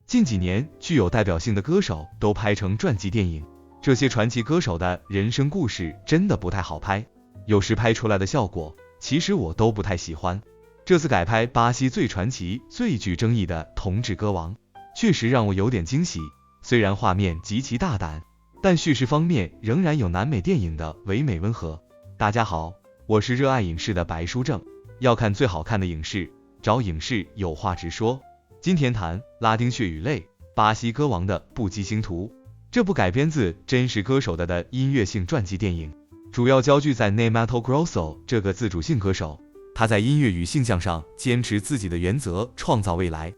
近几年具有代表性的歌手都拍成传记电影，这些传奇歌手的人生故事真的不太好拍，有时拍出来的效果其实我都不太喜欢。这次改拍巴西最传奇最具争议的同志歌王，确实让我有点惊喜，虽然画面极其大胆，但叙事方面仍然有南美电影的唯美温和。大家好，我是热爱影视的白书正，要看最好看的影视，找影视有话直说。今天谈拉丁血与泪，巴西歌王的不羁星途。这部改编自真实歌手的音乐性传记电影，主要焦聚在 Ney Matogrosso 这个自主性歌手，他在音乐与性向上坚持自己的原则，创造未来。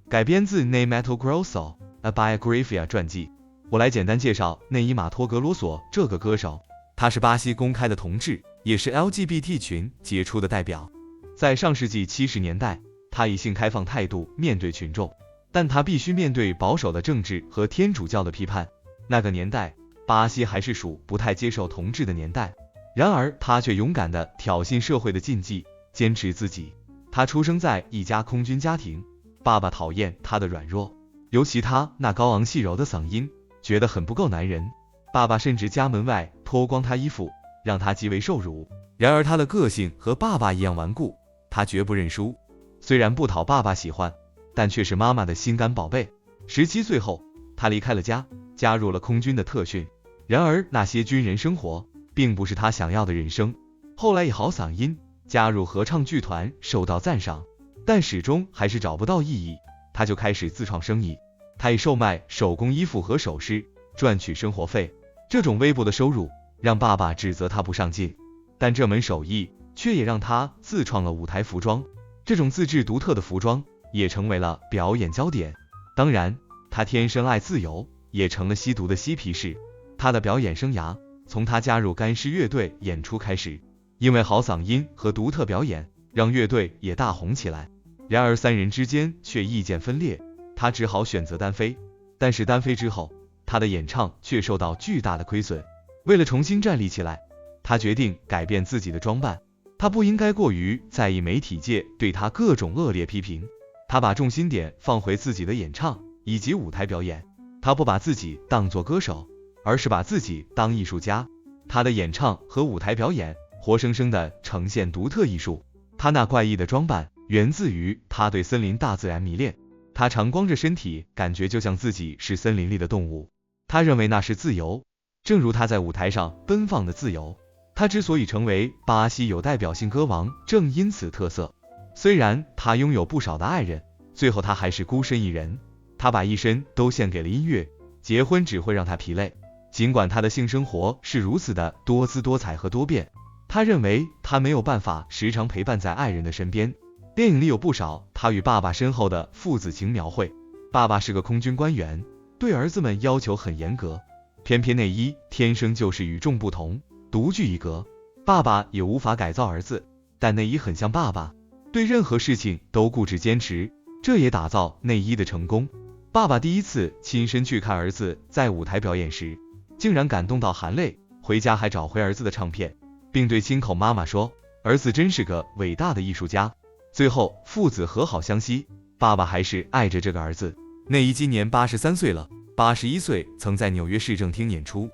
改编自 Ney Matogrosso A Biografia 传记，我来简单介绍内伊马托格罗索这个歌手。他是巴西公开的同志，也是 LGBT 群杰出的代表。在上世纪70年代，他以性开放态度面对群众，但他必须面对保守的政治和天主教的批判。那个年代，巴西还是属不太接受同志的年代，然而他却勇敢地挑衅社会的禁忌，坚持自己。他出生在一家空军家庭，爸爸讨厌他的软弱，尤其他那高昂细柔的嗓音，觉得很不够男人。爸爸甚至家门外脱光他衣服，让他极为受辱。然而他的个性和爸爸一样顽固，他绝不认输。虽然不讨爸爸喜欢，但却是妈妈的心肝宝贝。17岁后，他离开了家，加入了空军的特训。然而那些军人生活并不是他想要的人生。后来以好嗓音加入合唱剧团，受到赞赏，但始终还是找不到意义。他就开始自创生意，他以售卖手工衣服和首饰赚取生活费。这种微薄的收入让爸爸指责他不上进，但这门手艺却也让他自创了舞台服装。这种自制独特的服装也成为了表演焦点。当然，他天生爱自由，也成了吸毒的嬉皮士。他的表演生涯从他加入干尸乐队演出开始，因为好嗓音和独特表演，让乐队也大红起来。然而三人之间却意见分裂，他只好选择单飞。但是单飞之后，他的演唱却受到巨大的亏损。为了重新站立起来，他决定改变自己的装扮。他不应该过于在意媒体界对他各种恶劣批评，他把重心点放回自己的演唱以及舞台表演。他不把自己当作歌手，而是把自己当艺术家。他的演唱和舞台表演活生生地呈现独特艺术。他那怪异的装扮源自于他对森林大自然迷恋，他常光着身体，感觉就像自己是森林里的动物。他认为那是自由，正如他在舞台上奔放的自由。他之所以成为巴西有代表性歌王，正因此特色。虽然他拥有不少的爱人，最后他还是孤身一人。他把一生都献给了音乐，结婚只会让他疲累。尽管他的性生活是如此的多姿多彩和多变，他认为他没有办法时常陪伴在爱人的身边。电影里有不少他与爸爸深厚的父子情描绘。爸爸是个空军官员，对儿子们要求很严格，偏偏内伊天生就是与众不同，独具一格。爸爸也无法改造儿子，但内伊很像爸爸，对任何事情都固执坚持，这也打造内伊的成功。爸爸第一次亲身去看儿子在舞台表演时，竟然感动到含泪，回家还找回儿子的唱片，并对亲口妈妈说，儿子真是个伟大的艺术家。最后父子和好相惜，爸爸还是爱着这个儿子。内伊今年83岁了，81岁曾在纽约市政厅演出。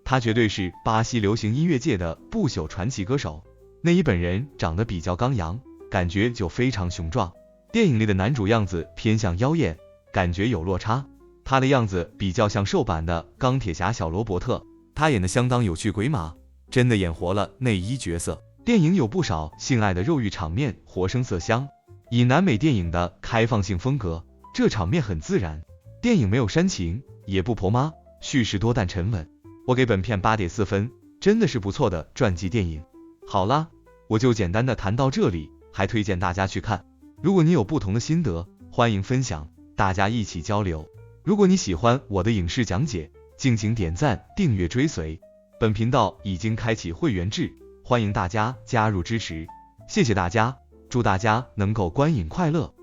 他绝对是巴西流行音乐界的不朽传奇歌手。内伊本人长得比较刚阳，感觉就非常雄壮。电影里的男主样子偏向妖艳，感觉有落差。他的样子比较像瘦版的钢铁侠小罗伯特，他演得相当有趣鬼马，真的演活了内伊角色。电影有不少性爱的肉欲场面，活声色香，以南美电影的开放性风格，这场面很自然。电影没有煽情，也不婆妈，叙事多但沉稳。我给本片8.4分，真的是不错的传记电影。好啦，我就简单的谈到这里，还推荐大家去看。如果你有不同的心得，欢迎分享，大家一起交流。如果你喜欢我的影视讲解，敬请点赞、订阅、追随。本频道已经开启会员制，欢迎大家加入支持，谢谢大家，祝大家能够观影快乐。